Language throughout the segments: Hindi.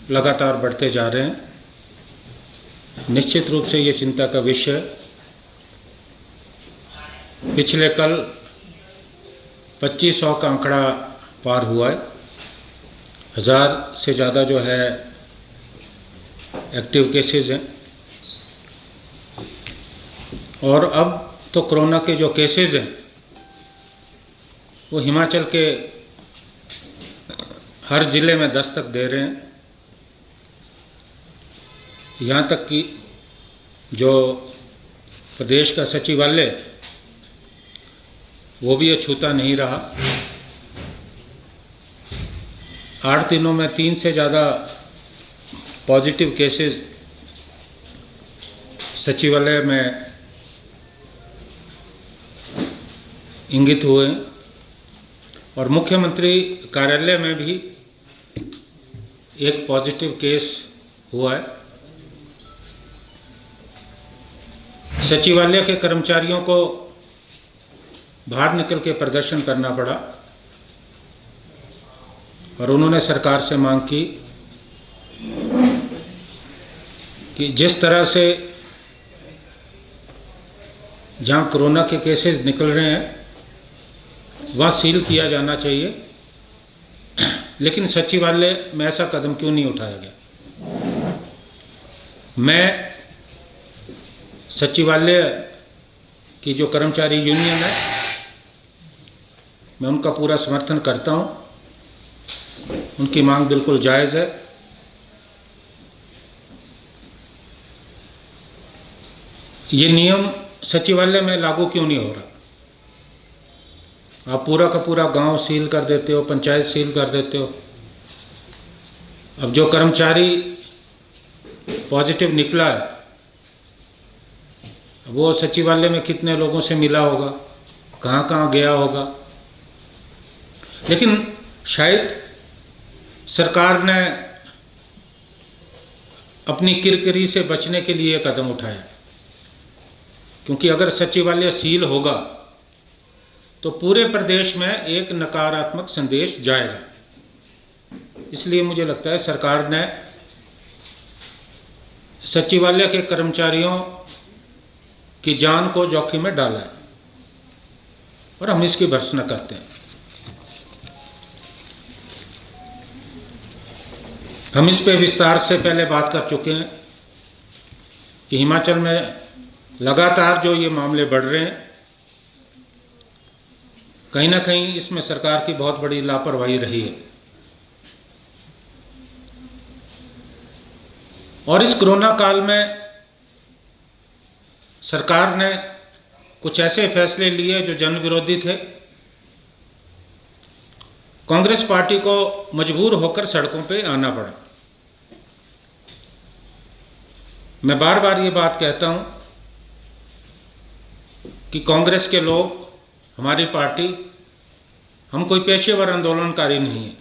लगातार बढ़ते जा रहे हैं। निश्चित रूप से ये चिंता का विषय। पिछले कल 2500 का आंकड़ा पार हुआ है। 1000 से ज़्यादा जो है एक्टिव केसेस हैं। और अब तो कोरोना के जो केसेस हैं वो हिमाचल के हर ज़िले में दस्तक दे रहे हैं। यहाँ तक कि जो प्रदेश का सचिवालय वो भी ये छूता नहीं रहा। 8 दिनों में 3 से ज़्यादा पॉजिटिव केसेस सचिवालय में इंगित हुए हैं और मुख्यमंत्री कार्यालय में भी एक पॉजिटिव केस हुआ है। सचिवालय के कर्मचारियों को बाहर निकल के प्रदर्शन करना पड़ा और उन्होंने सरकार से मांग की कि जिस तरह से जहां कोरोना के केसेस निकल रहे हैं वह सील किया जाना चाहिए, लेकिन सचिवालय में ऐसा कदम क्यों नहीं उठाया गया। मैं सचिवालय की जो कर्मचारी यूनियन है मैं उनका पूरा समर्थन करता हूं। उनकी मांग बिल्कुल जायज़ है। ये नियम सचिवालय में लागू क्यों नहीं हो रहा। आप पूरा का पूरा गांव सील कर देते हो, पंचायत सील कर देते हो। अब जो कर्मचारी पॉजिटिव निकला है वो सचिवालय में कितने लोगों से मिला होगा, कहाँ कहाँ गया होगा। लेकिन शायद सरकार ने अपनी किरकिरी से बचने के लिए कदम उठाया, क्योंकि अगर सचिवालय सील होगा तो पूरे प्रदेश में एक नकारात्मक संदेश जाएगा। इसलिए मुझे लगता है सरकार ने सचिवालय के कर्मचारियों की जान को जोखिम में डाला है और हम इसकी भर्त्सना करते हैं। हम इस पे विस्तार से पहले बात कर चुके हैं कि हिमाचल में लगातार जो ये मामले बढ़ रहे हैं, कहीं ना कहीं इसमें सरकार की बहुत बड़ी लापरवाही रही है। और इस कोरोना काल में सरकार ने कुछ ऐसे फैसले लिए जो जन विरोधी थे। कांग्रेस पार्टी को मजबूर होकर सड़कों पे आना पड़ा। मैं बार बार ये बात कहता हूं कि कांग्रेस के लोग, हमारी पार्टी, हम कोई पेशेवर आंदोलनकारी नहीं है,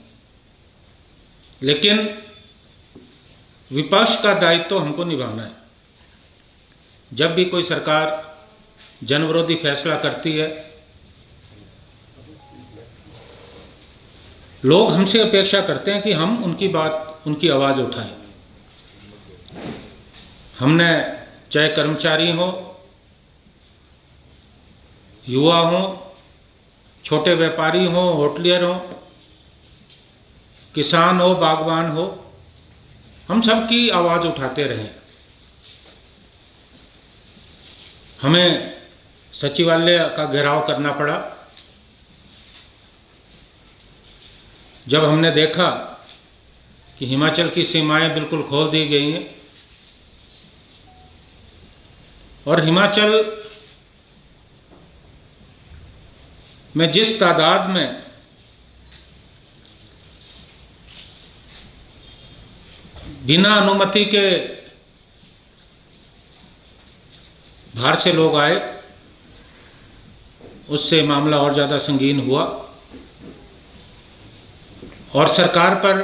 लेकिन विपक्ष का दायित्व तो हमको निभाना है। जब भी कोई सरकार जनविरोधी फैसला करती है, लोग हमसे अपेक्षा करते हैं कि हम उनकी बात, उनकी आवाज़ उठाएं। हमने, चाहे कर्मचारी हो, युवा हो, छोटे व्यापारी हो, होटलियर हो, किसान हो, बागवान हो, हम सबकी आवाज़ उठाते रहें। हमें सचिवालय का घेराव करना पड़ा। जब हमने देखा कि हिमाचल की सीमाएं बिल्कुल खोल दी गई हैं और हिमाचल में जिस तादाद में बिना अनुमति के बाहर से लोग आए, उससे मामला और ज़्यादा संगीन हुआ और सरकार पर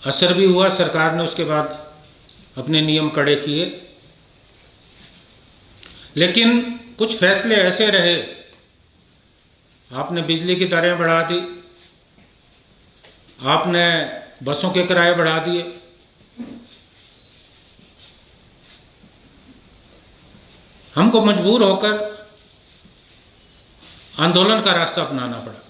असर भी हुआ। सरकार ने उसके बाद अपने नियम कड़े किए, लेकिन कुछ फैसले ऐसे रहे। आपने बिजली की दरें बढ़ा दी, आपने बसों के किराए बढ़ा दिए। हमको मजबूर होकर आंदोलन का रास्ता अपनाना पड़ा।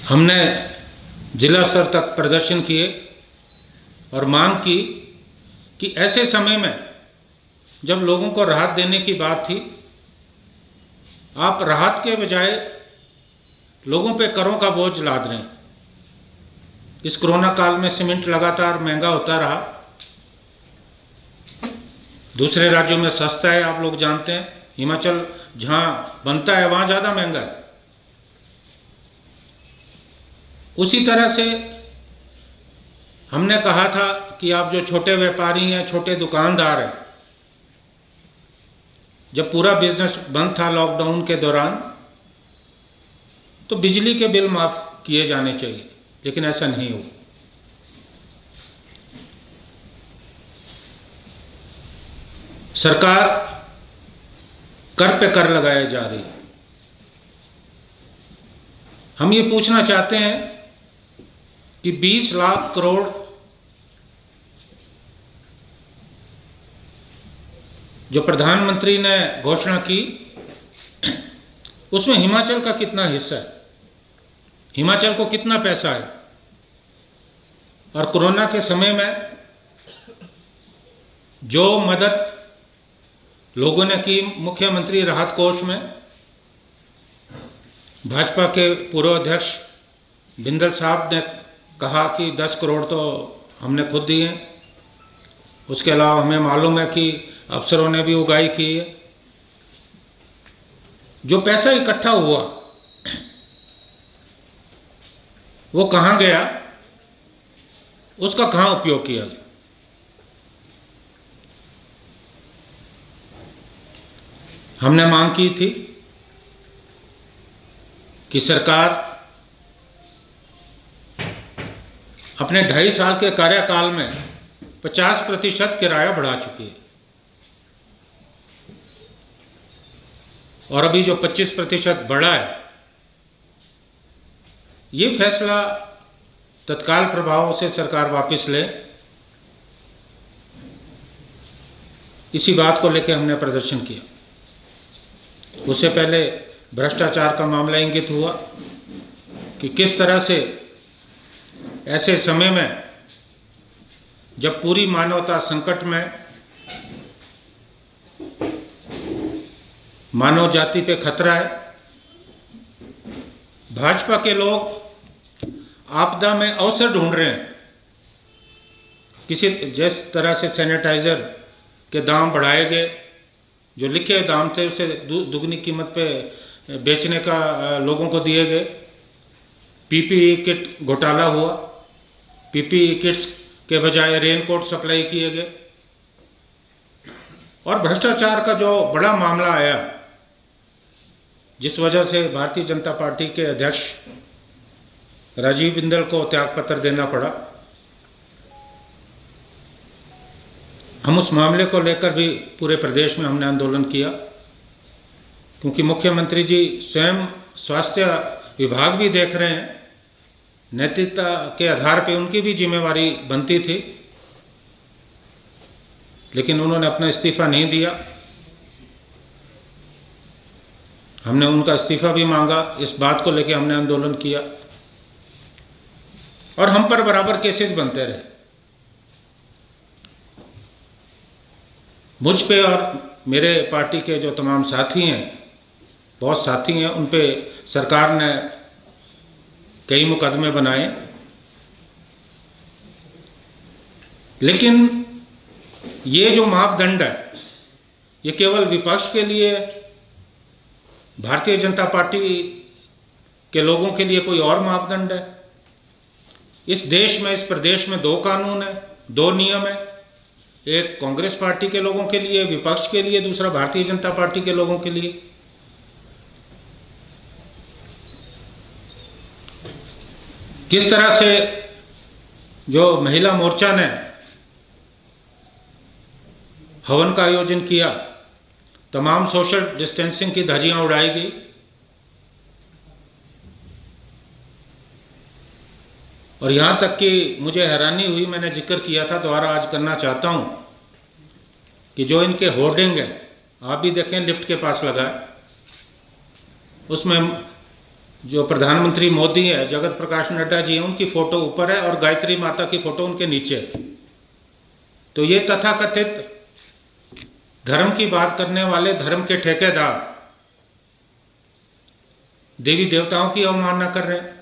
हमने जिला स्तर तक प्रदर्शन किए और मांग की कि ऐसे समय में जब लोगों को राहत देने की बात थी, आप राहत के बजाय लोगों पे करों का बोझ लाद रहे हैं। इस कोरोना काल में सीमेंट लगातार महंगा होता रहा। दूसरे राज्यों में सस्ता है, आप लोग जानते हैं। हिमाचल जहां बनता है वहां ज़्यादा महंगा है। उसी तरह से हमने कहा था कि आप जो छोटे व्यापारी हैं, छोटे दुकानदार हैं, जब पूरा बिजनेस बंद था लॉकडाउन के दौरान, तो बिजली के बिल माफ किए जाने चाहिए, लेकिन ऐसा नहीं हुआ। सरकार कर पे कर लगाए जा रही है। हम ये पूछना चाहते हैं कि 20 लाख करोड़ जो प्रधानमंत्री ने घोषणा की, उसमें हिमाचल का कितना हिस्सा है, हिमाचल को कितना पैसा है। और कोरोना के समय में जो मदद लोगों ने की मुख्यमंत्री राहत कोष में, भाजपा के पूर्व अध्यक्ष बिंदल साहब ने कहा कि 10 करोड़ तो हमने खुद दिए हैं। उसके अलावा हमें मालूम है कि अफसरों ने भी उगाही की है। जो पैसा इकट्ठा हुआ वो कहाँ गया, उसका कहाँ उपयोग किया गया। हमने मांग की थी कि सरकार अपने 2.5 साल के कार्यकाल में 50% किराया बढ़ा चुकी है, और अभी जो 25% बढ़ा है, ये फैसला तत्काल प्रभाव से सरकार वापस ले। इसी बात को लेकर हमने प्रदर्शन किया। उससे पहले भ्रष्टाचार का मामला इंगित हुआ कि किस तरह से ऐसे समय में जब पूरी मानवता संकट में, मानव जाति पे खतरा है, भाजपा के लोग आपदा में अवसर ढूंढ रहे हैं। किसी जिस तरह से सैनिटाइजर के दाम बढ़ाए गए, जो लिखे दाम थे उसे दुगनी कीमत पे बेचने का लोगों को दिए गए। पीपीई किट घोटाला हुआ, पीपीई किट्स के बजाय रेनकोट सप्लाई किए गए। और भ्रष्टाचार का जो बड़ा मामला आया, जिस वजह से भारतीय जनता पार्टी के अध्यक्ष राजीव बिंदल को त्यागपत्र देना पड़ा, हम उस मामले को लेकर भी पूरे प्रदेश में हमने आंदोलन किया, क्योंकि मुख्यमंत्री जी स्वयं स्वास्थ्य विभाग भी देख रहे हैं। नैतिकता के आधार पर उनकी भी जिम्मेवारी बनती थी, लेकिन उन्होंने अपना इस्तीफा नहीं दिया। हमने उनका इस्तीफा भी मांगा, इस बात को लेकर हमने आंदोलन किया, और हम पर बराबर केसेस बनते रहे। मुझ पे और मेरे पार्टी के जो तमाम साथी हैं, बहुत साथी हैं, उन पे सरकार ने कई मुकदमे बनाए। लेकिन ये जो मापदंड है, ये केवल विपक्ष के लिए, भारतीय जनता पार्टी के लोगों के लिए कोई और मापदंड है? इस देश में, इस प्रदेश में 2 कानून है, 2 नियम है। एक कांग्रेस पार्टी के लोगों के लिए, विपक्ष के लिए, दूसरा भारतीय जनता पार्टी के लोगों के लिए। किस तरह से जो महिला मोर्चा ने हवन का आयोजन किया, तमाम सोशल डिस्टेंसिंग की धज्जियां उड़ाई गई। और यहाँ तक कि मुझे हैरानी हुई, मैंने जिक्र किया था, दोबारा आज करना चाहता हूँ, कि जो इनके होर्डिंग है, आप भी देखें लिफ्ट के पास लगा है, उसमें जो प्रधानमंत्री मोदी है, जगत प्रकाश नड्डा जी हैं, उनकी फ़ोटो ऊपर है और गायत्री माता की फ़ोटो उनके नीचे है। तो ये तथाकथित धर्म की बात करने वाले धर्म के ठेकेदार देवी देवताओं की अवमानना कर रहे हैं।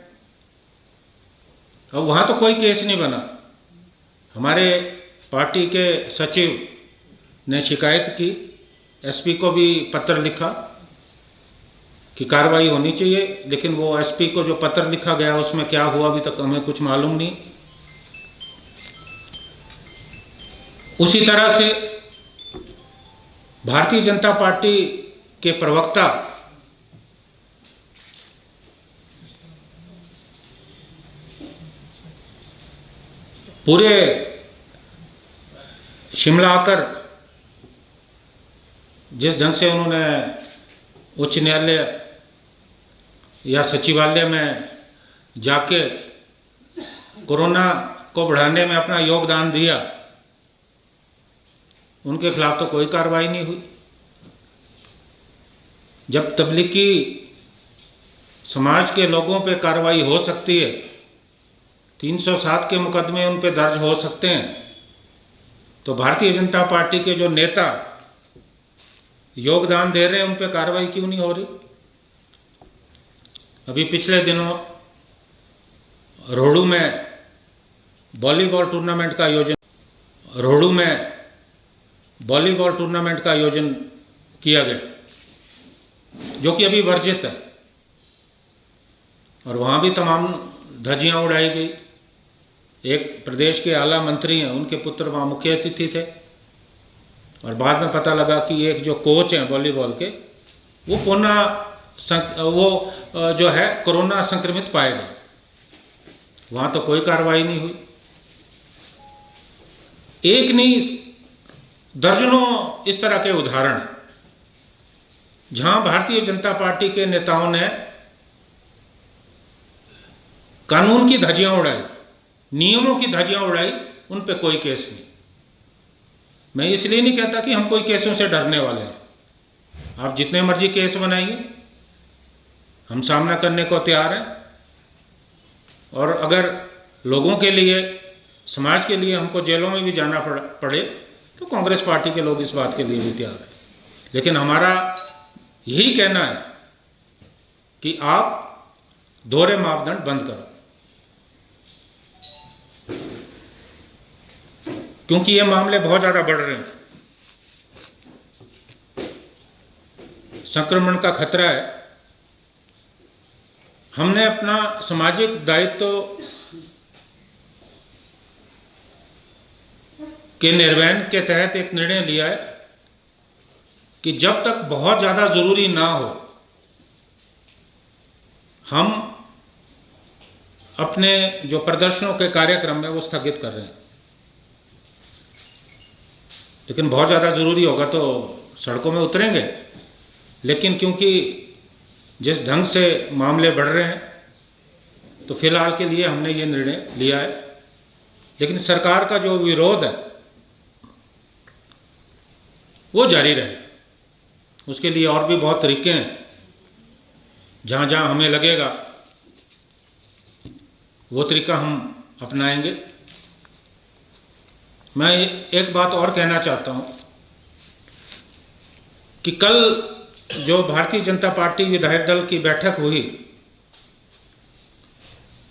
अब वहाँ तो कोई केस नहीं बना। हमारे पार्टी के सचिव ने शिकायत की, एसपी को भी पत्र लिखा कि कार्रवाई होनी चाहिए, लेकिन वो एसपी को जो पत्र लिखा गया उसमें क्या हुआ अभी तक हमें कुछ मालूम नहीं। उसी तरह से भारतीय जनता पार्टी के प्रवक्ता पूरे शिमला आकर जिस ढंग से उन्होंने उच्च न्यायालय या सचिवालय में जाके कोरोना को बढ़ाने में अपना योगदान दिया, उनके खिलाफ तो कोई कार्रवाई नहीं हुई। जब तबलीगी समाज के लोगों पे कार्रवाई हो सकती है, 307 के मुकदमे उन पे दर्ज हो सकते हैं, तो भारतीय जनता पार्टी के जो नेता योगदान दे रहे हैं उन पे कार्रवाई क्यों नहीं हो रही? अभी पिछले दिनों रोहड़ू में वॉलीबॉल टूर्नामेंट का आयोजन किया गया, जो कि अभी वर्जित है, और वहाँ भी तमाम धज्जियां उड़ाई गई। एक प्रदेश के आला मंत्री हैं, उनके पुत्र वहाँ मुख्य अतिथि थे, और बाद में पता लगा कि एक जो कोच हैं वॉलीबॉल के, वो जो है कोरोना संक्रमित पाए गए। वहाँ तो कोई कार्रवाई नहीं हुई। एक नहीं, दर्जनों इस तरह के उदाहरण जहां भारतीय जनता पार्टी के नेताओं ने कानून की धज्जियां उड़ाई, नियमों की धज्जियां उड़ाई, उन पे कोई केस नहीं। मैं इसलिए नहीं कहता कि हम कोई केसों से डरने वाले हैं। आप जितने मर्जी केस बनाइए, हम सामना करने को तैयार हैं। और अगर लोगों के लिए, समाज के लिए हमको जेलों में भी जाना पड़े तो कांग्रेस पार्टी के लोग इस बात के लिए भी तैयार हैं। लेकिन हमारा यही कहना है कि आप दोहरे मापदंड बंद करो, क्योंकि ये मामले बहुत ज़्यादा बढ़ रहे हैं। संक्रमण का खतरा है। हमने अपना सामाजिक दायित्व के निर्वहन के तहत एक निर्णय लिया है कि जब तक बहुत ज़्यादा ज़रूरी ना हो, हम अपने जो प्रदर्शनों के कार्यक्रम है वो स्थगित कर रहे हैं। लेकिन बहुत ज़्यादा ज़रूरी होगा तो सड़कों में उतरेंगे। लेकिन क्योंकि जिस ढंग से मामले बढ़ रहे हैं, तो फिलहाल के लिए हमने ये निर्णय लिया है। लेकिन सरकार का जो विरोध है वो जारी रहे। उसके लिए और भी बहुत तरीके हैं। जहाँ जहाँ हमें लगेगा वो तरीका हम अपनाएंगे। मैं एक बात और कहना चाहता हूँ कि कल जो भारतीय जनता पार्टी विधायक दल की बैठक हुई,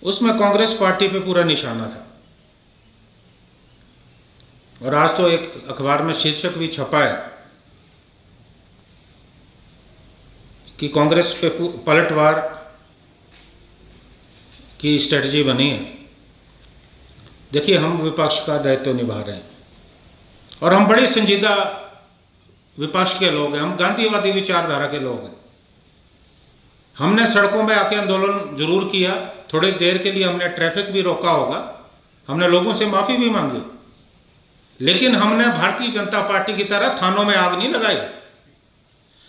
उसमें कांग्रेस पार्टी पे पूरा निशाना था। और आज तो एक अखबार में शीर्षक भी छपा है कि कांग्रेस पे पलटवार की स्ट्रेटजी बनी है। देखिए, हम विपक्ष का दायित्व निभा रहे हैं और हम बड़े संजीदा विपक्ष के लोग हैं। हम गांधीवादी विचारधारा के लोग हैं। हमने सड़कों में आके आंदोलन जरूर किया, थोड़ी देर के लिए हमने ट्रैफिक भी रोका होगा, हमने लोगों से माफ़ी भी मांगी, लेकिन हमने भारतीय जनता पार्टी की तरह थानों में आग नहीं लगाई।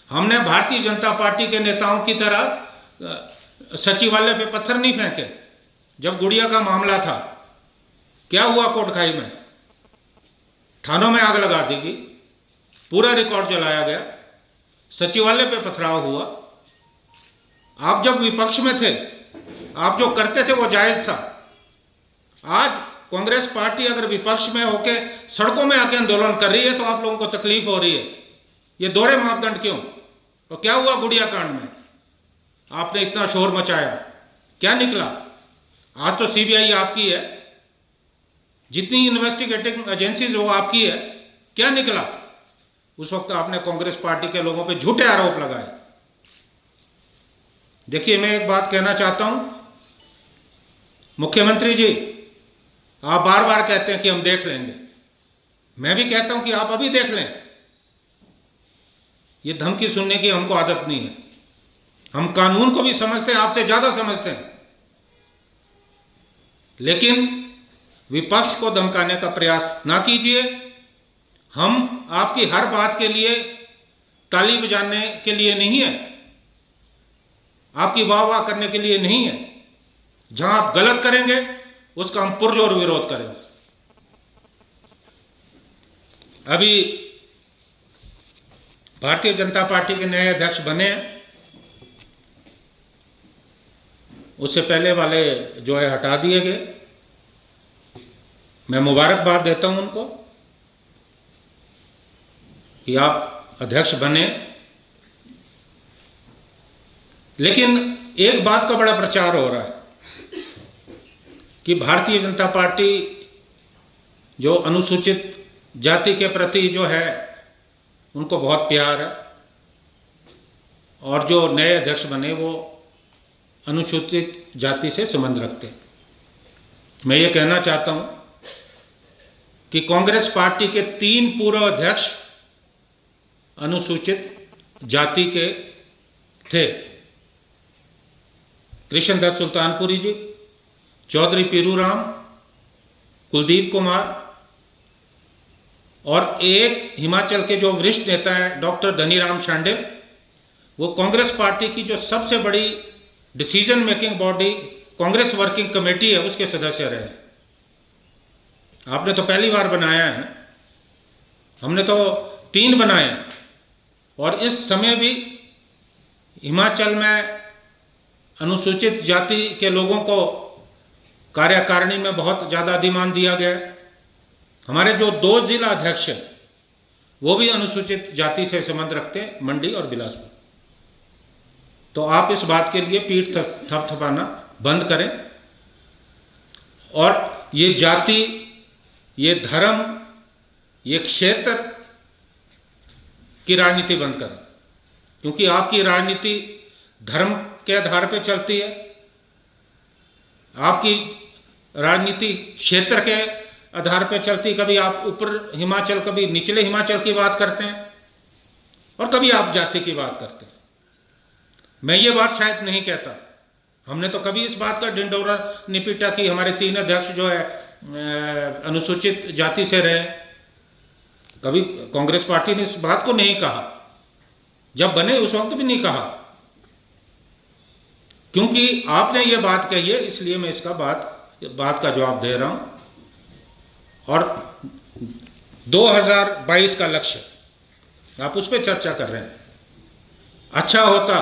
हमने भारतीय जनता पार्टी के नेताओं की तरह सचिवालय पे पत्थर नहीं फेंके। जब गुड़िया का मामला था, क्या हुआ कोटखाई में? थानों में आग लगा दी गई, पूरा रिकॉर्ड जलाया गया, सचिवालय पे पथराव हुआ। आप जब विपक्ष में थे, आप जो करते थे वो जायज था। आज कांग्रेस पार्टी अगर विपक्ष में होके सड़कों में आके आंदोलन कर रही है तो आप लोगों को तकलीफ हो रही है। ये दोहरे मापदंड क्यों? तो क्या हुआ गुड़िया कांड में? आपने इतना शोर मचाया, क्या निकला? आज तो सीबीआई आपकी है, जितनी इन्वेस्टिगेटिंग एजेंसीज वो आपकी है, क्या निकला? उस वक्त आपने कांग्रेस पार्टी के लोगों पे झूठे आरोप लगाए। देखिए, मैं एक बात कहना चाहता हूं, मुख्यमंत्री जी, आप बार बार कहते हैं कि हम देख लेंगे। मैं भी कहता हूं कि आप अभी देख लें। ये धमकी सुनने की हमको आदत नहीं है। हम कानून को भी समझते हैं, आपसे ज्यादा समझते हैं, लेकिन विपक्ष को धमकाने का प्रयास ना कीजिए। हम आपकी हर बात के लिए ताली बजाने के लिए नहीं है, आपकी वाह वाह करने के लिए नहीं है। जहां आप गलत करेंगे उसका हम पुरजोर विरोध करेंगे। अभी भारतीय जनता पार्टी के नए अध्यक्ष बने हैं, उससे पहले वाले जो है हटा दिए गए। मैं मुबारकबाद देता हूं उनको कि आप अध्यक्ष बने। लेकिन एक बात का बड़ा प्रचार हो रहा है कि भारतीय जनता पार्टी जो अनुसूचित जाति के प्रति जो है उनको बहुत प्यार है, और जो नए अध्यक्ष बने वो अनुसूचित जाति से संबंध रखते हैं। मैं ये कहना चाहता हूं कि कांग्रेस पार्टी के 3 पूर्व अध्यक्ष अनुसूचित जाति के थे। कृष्णदत्त सुल्तानपुरी जी, चौधरी पीरूराम, कुलदीप कुमार, और एक हिमाचल के जो वरिष्ठ नेता हैं डॉक्टर धनीराम शांडे, वो कांग्रेस पार्टी की जो सबसे बड़ी decision making body Congress working committee है उसके सदस्य रहे। आपने तो पहली बार बनाया है, हमने तो 3 बनाए, और इस समय भी हिमाचल में अनुसूचित जाति के लोगों को कार्यकारिणी में बहुत ज़्यादा अधिमान दिया गया। हमारे जो 2 जिला अध्यक्ष हैं वो भी अनुसूचित जाति से संबंध रखते हैं, मंडी और बिलासपुर। तो आप इस बात के लिए पीठ थपथपाना बंद करें, और ये जाति, ये धर्म, ये क्षेत्र की राजनीति बंद करें, क्योंकि आपकी राजनीति धर्म के आधार पर चलती है, आपकी राजनीति क्षेत्र के आधार पर चलती। कभी आप ऊपर हिमाचल, कभी निचले हिमाचल की बात करते हैं, और कभी आप जाति की बात करते हैं। मैं ये बात शायद नहीं कहता, हमने तो कभी इस बात का ढिंढोरा नहीं पीटा कि हमारे 3 अध्यक्ष जो है अनुसूचित जाति से रहे। कभी कांग्रेस पार्टी ने इस बात को नहीं कहा, जब बने उस वक्त भी नहीं कहा, क्योंकि आपने ये बात कही है, इसलिए मैं इसका बात का जवाब दे रहा हूं। और 2022 का लक्ष्य आप उस पर चर्चा कर रहे हैं। अच्छा होता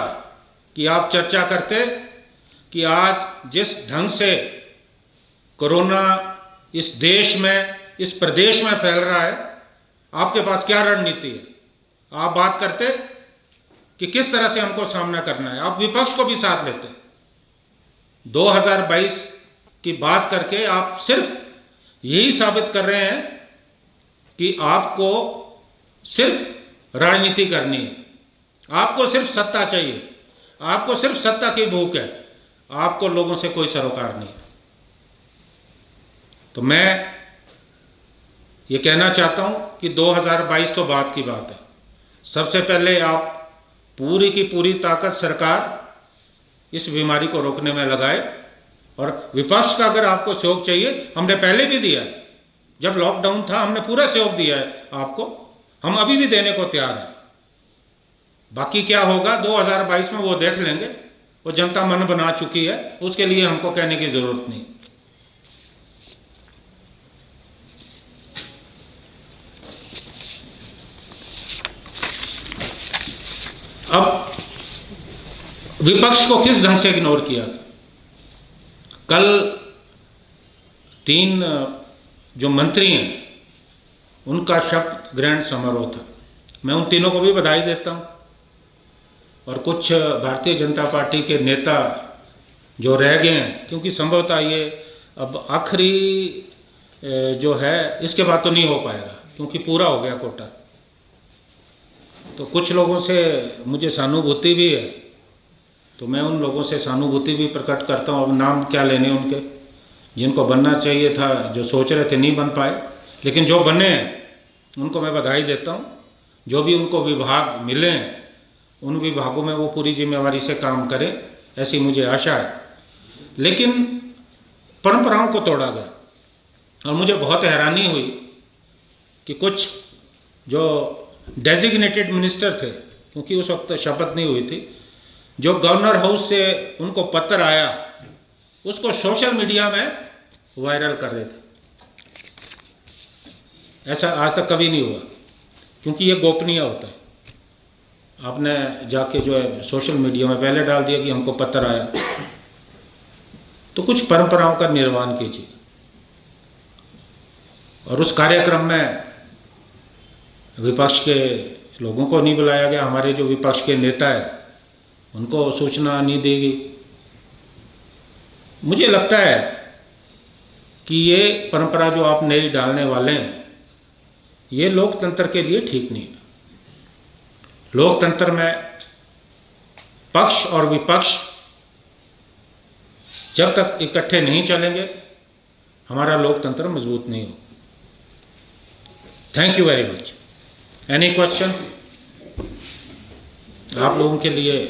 कि आप चर्चा करते कि आज जिस ढंग से कोरोना इस देश में, इस प्रदेश में फैल रहा है, आपके पास क्या रणनीति है। आप बात करते कि किस तरह से हमको सामना करना है, आप विपक्ष को भी साथ लेते। 2022 की बात करके आप सिर्फ यही साबित कर रहे हैं कि आपको सिर्फ राजनीति करनी है, आपको सिर्फ सत्ता चाहिए, आपको सिर्फ सत्ता की भूख है, आपको लोगों से कोई सरोकार नहीं है। तो मैं ये कहना चाहता हूं कि 2022 तो बात की बात है। सबसे पहले आप पूरी की पूरी ताकत सरकार इस बीमारी को रोकने में लगाए, और विपक्ष का अगर आपको सहयोग चाहिए, हमने पहले भी दिया है, जब लॉकडाउन था हमने पूरा सहयोग दिया है आपको, हम अभी भी देने को तैयार हैं। बाकी क्या होगा 2022 में वो देख लेंगे, वो जनता मन बना चुकी है, उसके लिए हमको कहने की जरूरत नहीं। अब विपक्ष को किस ढंग से इग्नोर किया? कल 3 जो मंत्री हैं उनका शपथ ग्रहण समारोह था। मैं उन तीनों को भी बधाई देता हूं, और कुछ भारतीय जनता पार्टी के नेता जो रह गए हैं, क्योंकि संभवतः ये अब आखिरी जो है, इसके बाद तो नहीं हो पाएगा क्योंकि पूरा हो गया कोटा। तो कुछ लोगों से मुझे सहानुभूति भी है, तो मैं उन लोगों से सहानुभूति भी प्रकट करता हूँ। अब नाम क्या लेने उनके, जिनको बनना चाहिए था, जो सोच रहे थे नहीं बन पाए, लेकिन जो बने हैं उनको मैं बधाई देता हूँ। जो भी उनको विभाग मिले हैं उन विभागों में वो पूरी जिम्मेवारी से काम करें, ऐसी मुझे आशा है। लेकिन परंपराओं को तोड़ा गया, और मुझे बहुत हैरानी हुई कि कुछ जो डेजिग्नेटेड मिनिस्टर थे, क्योंकि उस वक्त शपथ नहीं हुई थी, जो गवर्नर हाउस से उनको पत्र आया उसको सोशल मीडिया में वायरल कर रहे थे। ऐसा आज तक कभी नहीं हुआ, क्योंकि ये गोपनीय होता है। आपने जाके जो है सोशल मीडिया में पहले डाल दिया कि हमको पत्र आया, तो कुछ परंपराओं का निर्वहन कीजिए। और उस कार्यक्रम में विपक्ष के लोगों को नहीं बुलाया गया, हमारे जो विपक्ष के नेता है उनको सूचना नहीं दी गई। मुझे लगता है कि ये परंपरा जो आप नई डालने वाले हैं, ये लोकतंत्र के लिए ठीक नहीं है। लोकतंत्र में पक्ष और विपक्ष जब तक इकट्ठे नहीं चलेंगे, हमारा लोकतंत्र मजबूत नहीं होगा। Thank you very much. Any question आप लोगों के लिए?